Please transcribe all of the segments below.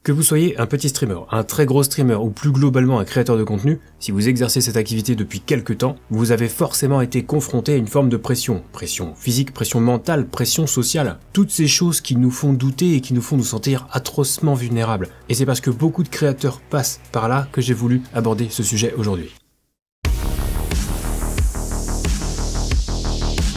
Que vous soyez un petit streamer, un très gros streamer ou plus globalement un créateur de contenu, si vous exercez cette activité depuis quelques temps, vous avez forcément été confronté à une forme de pression. Pression physique, pression mentale, pression sociale. Toutes ces choses qui nous font douter et qui nous font nous sentir atrocement vulnérables. Et c'est parce que beaucoup de créateurs passent par là que j'ai voulu aborder ce sujet aujourd'hui.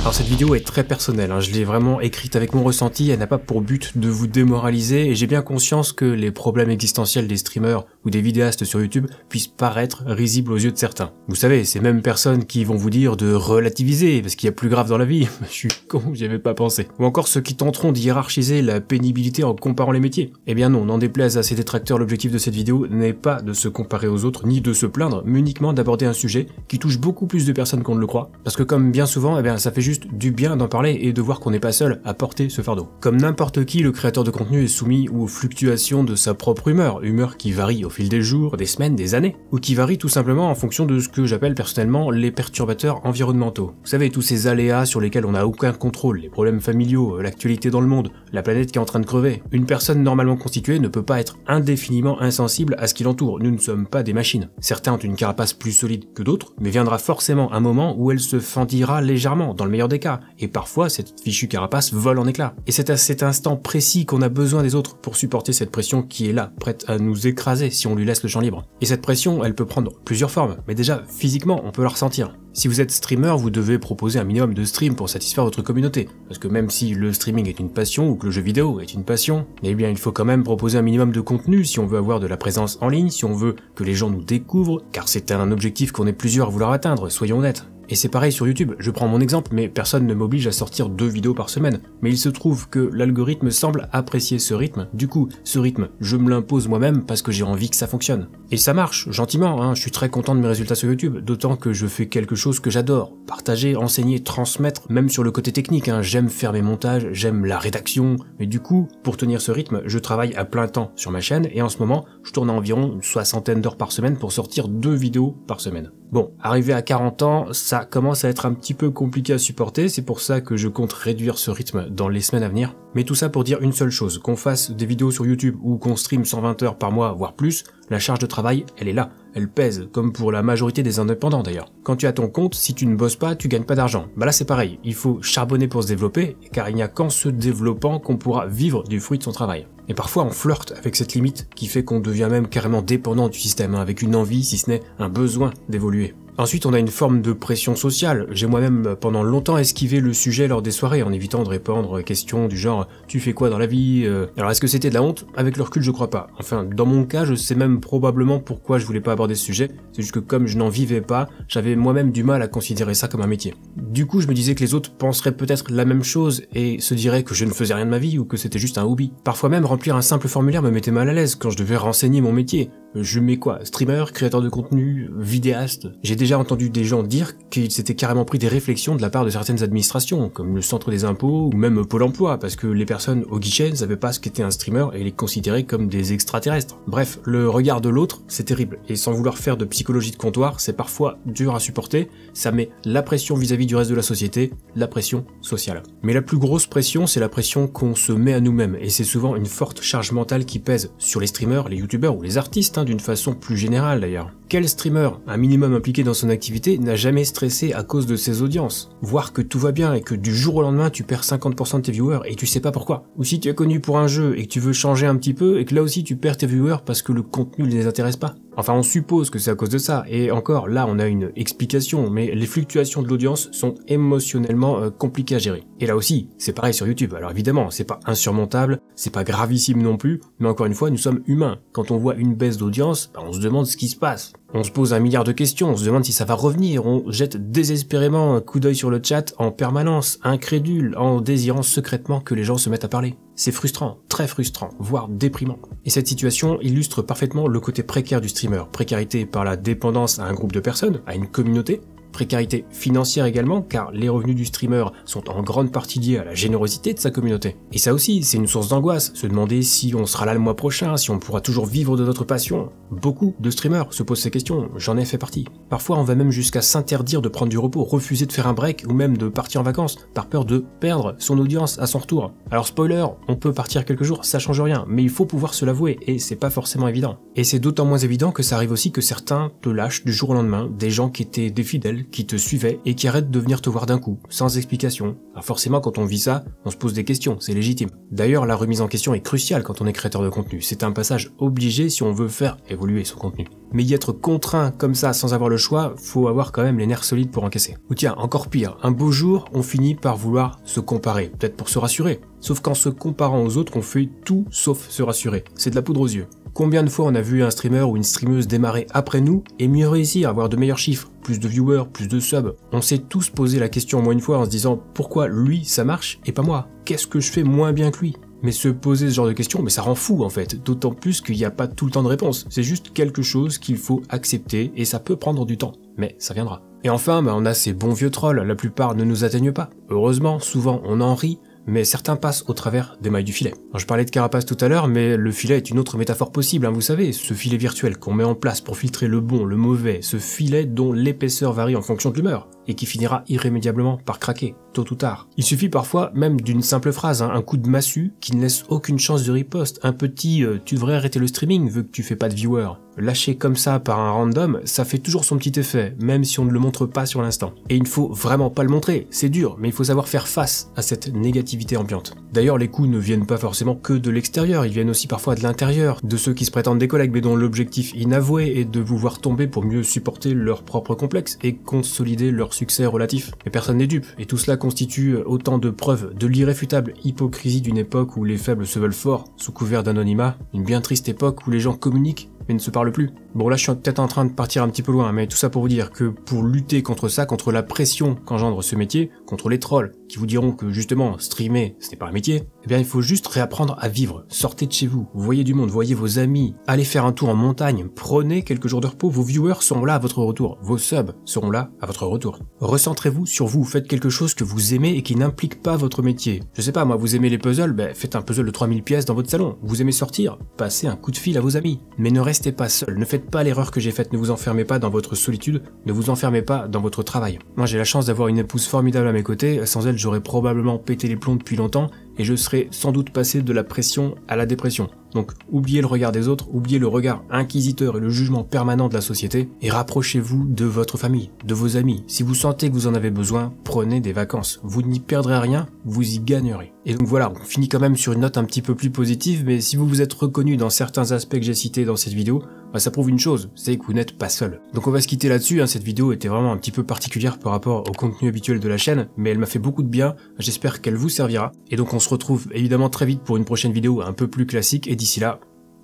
Alors cette vidéo est très personnelle, je l'ai vraiment écrite avec mon ressenti, elle n'a pas pour but de vous démoraliser et j'ai bien conscience que les problèmes existentiels des streamers ou des vidéastes sur YouTube puissent paraître risibles aux yeux de certains. Vous savez, ces mêmes personnes qui vont vous dire de relativiser parce qu'il y a plus grave dans la vie, je suis con, j'y avais pas pensé. Ou encore ceux qui tenteront d'y hiérarchiser la pénibilité en comparant les métiers. Eh bien non, n'en déplaise à ces détracteurs, l'objectif de cette vidéo n'est pas de se comparer aux autres, ni de se plaindre, mais uniquement d'aborder un sujet qui touche beaucoup plus de personnes qu'on ne le croit, parce que comme bien souvent, ça fait juste du bien d'en parler et de voir qu'on n'est pas seul à porter ce fardeau. Comme n'importe qui, le créateur de contenu est soumis aux fluctuations de sa propre humeur qui varie au fil des jours, des semaines, des années, ou qui varie tout simplement en fonction de ce que j'appelle personnellement les perturbateurs environnementaux. Vous savez, tous ces aléas sur lesquels on n'a aucun contrôle, les problèmes familiaux, l'actualité dans le monde, la planète qui est en train de crever. Une personne normalement constituée ne peut pas être indéfiniment insensible à ce qui l'entoure, nous ne sommes pas des machines. Certains ont une carapace plus solide que d'autres, mais viendra forcément un moment où elle se fendira légèrement, dans le meilleur des cas, et parfois cette fichue carapace vole en éclats. Et c'est à cet instant précis qu'on a besoin des autres pour supporter cette pression qui est là, prête à nous écraser si on lui laisse le champ libre. Et cette pression, elle peut prendre plusieurs formes, mais déjà physiquement on peut la ressentir. Si vous êtes streamer, vous devez proposer un minimum de streams pour satisfaire votre communauté. Parce que même si le streaming est une passion ou que le jeu vidéo est une passion, eh bien il faut quand même proposer un minimum de contenu si on veut avoir de la présence en ligne, si on veut que les gens nous découvrent, car c'est un objectif qu'on est plusieurs à vouloir atteindre, soyons honnêtes. Et c'est pareil sur YouTube, je prends mon exemple, mais personne ne m'oblige à sortir 2 vidéos par semaine. Mais il se trouve que l'algorithme semble apprécier ce rythme, du coup, ce rythme, je me l'impose moi-même parce que j'ai envie que ça fonctionne. Et ça marche, gentiment, je suis très content de mes résultats sur YouTube, d'autant que je fais quelque chose que j'adore. Partager, enseigner, transmettre, même sur le côté technique, j'aime faire mes montages, j'aime la rédaction, mais du coup, pour tenir ce rythme, je travaille à plein temps sur ma chaîne, et en ce moment, je tourne à environ une 60aine d'heures par semaine pour sortir 2 vidéos par semaine. Bon, arrivé à 40 ans, ça commence à être un petit peu compliqué à supporter, c'est pour ça que je compte réduire ce rythme dans les semaines à venir. Mais tout ça pour dire une seule chose, qu'on fasse des vidéos sur YouTube ou qu'on stream 120 heures par mois, voire plus, la charge de travail, elle est là, elle pèse, comme pour la majorité des indépendants d'ailleurs. Quand tu as ton compte, si tu ne bosses pas, tu gagnes pas d'argent. Là c'est pareil, il faut charbonner pour se développer, car il n'y a qu'en se développant qu'on pourra vivre du fruit de son travail. Et parfois on flirte avec cette limite qui fait qu'on devient même carrément dépendant du système, avec une envie, si ce n'est un besoin d'évoluer. Ensuite, on a une forme de pression sociale. J'ai moi-même pendant longtemps esquivé le sujet lors des soirées en évitant de répondre aux questions du genre « tu fais quoi dans la vie ?» Alors est-ce que c'était de la honte? Avec le recul, je crois pas. Enfin, dans mon cas, je sais même probablement pourquoi je voulais pas aborder ce sujet. C'est juste que comme je n'en vivais pas, j'avais moi-même du mal à considérer ça comme un métier. Du coup, je me disais que les autres penseraient peut-être la même chose et se diraient que je ne faisais rien de ma vie ou que c'était juste un hobby. Parfois même, remplir un simple formulaire me mettait mal à l'aise quand je devais renseigner mon métier. Je mets quoi? Streamer, créateur de contenu, vidéaste? J'ai déjà entendu des gens dire qu'ils s'étaient carrément pris des réflexions de la part de certaines administrations, comme le centre des impôts ou même Pôle emploi, parce que les personnes au guichet ne savaient pas ce qu'était un streamer et les considéraient comme des extraterrestres. Bref, le regard de l'autre, c'est terrible, et sans vouloir faire de psychologie de comptoir, c'est parfois dur à supporter, ça met la pression vis-à-vis du reste de la société, la pression sociale. Mais la plus grosse pression, c'est la pression qu'on se met à nous-mêmes, et c'est souvent une forte charge mentale qui pèse sur les streamers, les youtubeurs ou les artistes, d'une façon plus générale d'ailleurs. Quel streamer, un minimum impliqué dans son activité, n'a jamais stressé à cause de ses audiences? Voir que tout va bien et que du jour au lendemain tu perds 50% de tes viewers et tu sais pas pourquoi. Ou si tu es connu pour un jeu et que tu veux changer un petit peu et que là aussi tu perds tes viewers parce que le contenu ne les intéresse pas. Enfin, on suppose que c'est à cause de ça, et encore, là on a une explication, mais les fluctuations de l'audience sont émotionnellement compliquées à gérer. Et là aussi, c'est pareil sur YouTube, alors évidemment, c'est pas insurmontable, c'est pas gravissime non plus, mais encore une fois, nous sommes humains. Quand on voit une baisse d'audience, on se demande ce qui se passe. On se pose un milliard de questions, on se demande si ça va revenir, on jette désespérément un coup d'œil sur le chat en permanence, incrédule, en désirant secrètement que les gens se mettent à parler. C'est frustrant, très frustrant, voire déprimant. Et cette situation illustre parfaitement le côté précaire du streamer. Précarité par la dépendance à un groupe de personnes, à une communauté, Précarité financière également, car les revenus du streamer sont en grande partie liés à la générosité de sa communauté. Et ça aussi, c'est une source d'angoisse, se demander si on sera là le mois prochain, si on pourra toujours vivre de notre passion. Beaucoup de streamers se posent ces questions, j'en ai fait partie. Parfois on va même jusqu'à s'interdire de prendre du repos, refuser de faire un break ou même de partir en vacances, par peur de perdre son audience à son retour. Alors spoiler, on peut partir quelques jours, ça change rien, mais il faut pouvoir se l'avouer, et c'est pas forcément évident. Et c'est d'autant moins évident que ça arrive aussi que certains te lâchent du jour au lendemain, des gens qui étaient des fidèles, qui te suivaient et qui arrêtent de venir te voir d'un coup, sans explication. Alors forcément quand on vit ça, on se pose des questions, c'est légitime. D'ailleurs la remise en question est cruciale quand on est créateur de contenu, c'est un passage obligé si on veut faire évoluer son contenu. Mais y être contraint comme ça sans avoir le choix, faut avoir quand même les nerfs solides pour encaisser. Ou tiens, encore pire, un beau jour, on finit par vouloir se comparer, peut-être pour se rassurer. Sauf qu'en se comparant aux autres, on fait tout sauf se rassurer. C'est de la poudre aux yeux. Combien de fois on a vu un streamer ou une streameuse démarrer après nous et mieux réussir, avoir de meilleurs chiffres, plus de viewers, plus de subs. On s'est tous posé la question au moins une fois en se disant pourquoi lui ça marche et pas moi? Qu'est-ce que je fais moins bien que lui? Mais se poser ce genre de questions, mais ça rend fou en fait, d'autant plus qu'il n'y a pas tout le temps de réponse. C'est juste quelque chose qu'il faut accepter et ça peut prendre du temps, mais ça viendra. Et enfin, on a ces bons vieux trolls, la plupart ne nous atteignent pas. Heureusement, souvent on en rit, mais certains passent au travers des mailles du filet. Alors, je parlais de carapace tout à l'heure, mais le filet est une autre métaphore possible, vous savez, ce filet virtuel qu'on met en place pour filtrer le bon, le mauvais, ce filet dont l'épaisseur varie en fonction de l'humeur, et qui finira irrémédiablement par craquer, tôt ou tard. Il suffit parfois même d'une simple phrase, un coup de massue qui ne laisse aucune chance de riposte, un petit tu devrais arrêter le streaming vu que tu fais pas de viewers. Lâché comme ça par un random, ça fait toujours son petit effet, même si on ne le montre pas sur l'instant. Et il ne faut vraiment pas le montrer, c'est dur, mais il faut savoir faire face à cette négativité ambiante. D'ailleurs, les coups ne viennent pas forcément que de l'extérieur, ils viennent aussi parfois de l'intérieur, de ceux qui se prétendent des collègues mais dont l'objectif inavoué est de vous voir tomber pour mieux supporter leur propre complexe et consolider leur succès relatif. Mais personne n'est dupe, et tout cela constitue autant de preuves de l'irréfutable hypocrisie d'une époque où les faibles se veulent forts, sous couvert d'anonymat, une bien triste époque où les gens communiquent mais ne se parlent plus. Bon là je suis peut-être en train de partir un petit peu loin, mais tout ça pour vous dire que pour lutter contre ça, contre la pression qu'engendre ce métier, contre les trolls qui vous diront que justement streamer ce n'est pas un métier, eh bien il faut juste réapprendre à vivre. Sortez de chez vous, voyez du monde, voyez vos amis, allez faire un tour en montagne, prenez quelques jours de repos, vos viewers seront là à votre retour, vos subs seront là à votre retour. Recentrez-vous sur vous, faites quelque chose que vous aimez et qui n'implique pas votre métier. Je sais pas, moi vous aimez les puzzles, faites un puzzle de 3000 pièces dans votre salon. Vous aimez sortir, passez un coup de fil à vos amis. Mais ne restez pas seul, ne faites pas l'erreur que j'ai faite, ne vous enfermez pas dans votre solitude, ne vous enfermez pas dans votre travail. Moi j'ai la chance d'avoir une épouse formidable à mes côtés, sans elle j'aurais probablement pété les plombs depuis longtemps et je serais sans doute passé de la pression à la dépression. Donc oubliez le regard des autres, oubliez le regard inquisiteur et le jugement permanent de la société et rapprochez-vous de votre famille, de vos amis. Si vous sentez que vous en avez besoin, prenez des vacances. Vous n'y perdrez rien, vous y gagnerez. Et donc voilà, on finit quand même sur une note un petit peu plus positive, mais si vous vous êtes reconnu dans certains aspects que j'ai cités dans cette vidéo, ça prouve une chose, c'est que vous n'êtes pas seul. Donc on va se quitter là-dessus, cette vidéo était vraiment un petit peu particulière par rapport au contenu habituel de la chaîne, mais elle m'a fait beaucoup de bien, j'espère qu'elle vous servira. Et donc on se retrouve évidemment très vite pour une prochaine vidéo un peu plus classique, et d'ici là,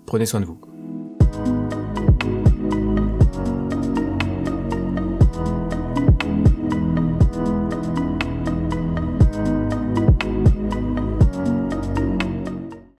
prenez soin de vous.